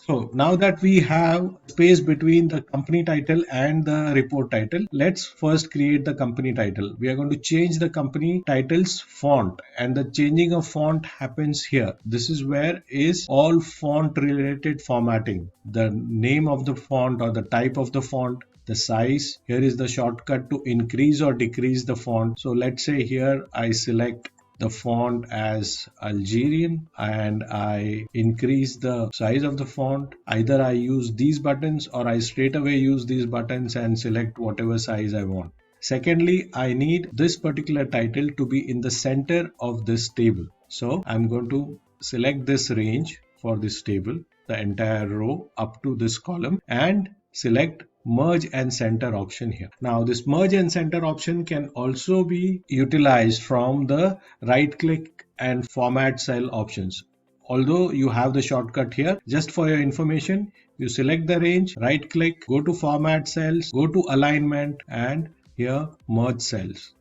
So now that we have space between the company title and the report title, let's first create the company title. We are going to change the company title's font, and the changing of font happens here. This is where is all font related formatting. The name of the font or the type of the font, the size. Here is the shortcut to increase or decrease the font. So let's say here I select the font as Algerian and I increase the size of the font. Either I use these buttons or I straight away use these buttons and select whatever size I want. Secondly, I need this particular title to be in the center of this table. So I'm going to select this range for this table, the entire row up to this column, and select merge and center option here. Now this merge and center option can also be utilized from the right click and format cell options. Although you have the shortcut here, just for your information, you select the range, right click, go to format cells, go to alignment, and here merge cells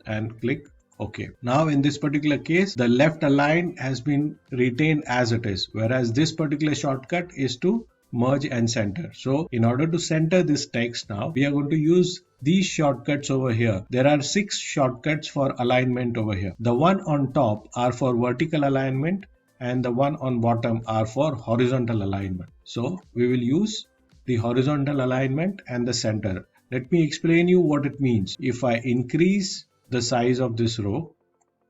and click OK. Now in this particular case, the left align has been retained as it is, whereas this particular shortcut is to merge and center. So in order to center this text now, we are going to use these shortcuts over here. There are 6 shortcuts for alignment over here. The one on top are for vertical alignment and the one on bottom are for horizontal alignment. So we will use the horizontal alignment and the center. Let me explain you what it means. If I increase the size of this row,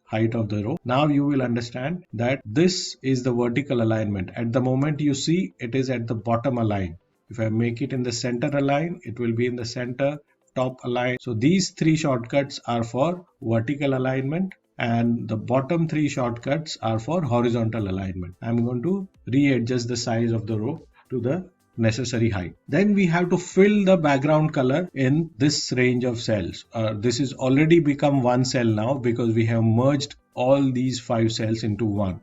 height of the row, now you will understand that this is the vertical alignment. At the moment you see it is at the bottom align. If I make it in the center align, it will be in the center, top align. So these 3 shortcuts are for vertical alignment and the bottom 3 shortcuts are for horizontal alignment. I'm going to readjust the size of the row to the necessary height. Then we have to fill the background color in this range of cells. This is already become one cell now because we have merged all these 5 cells into one.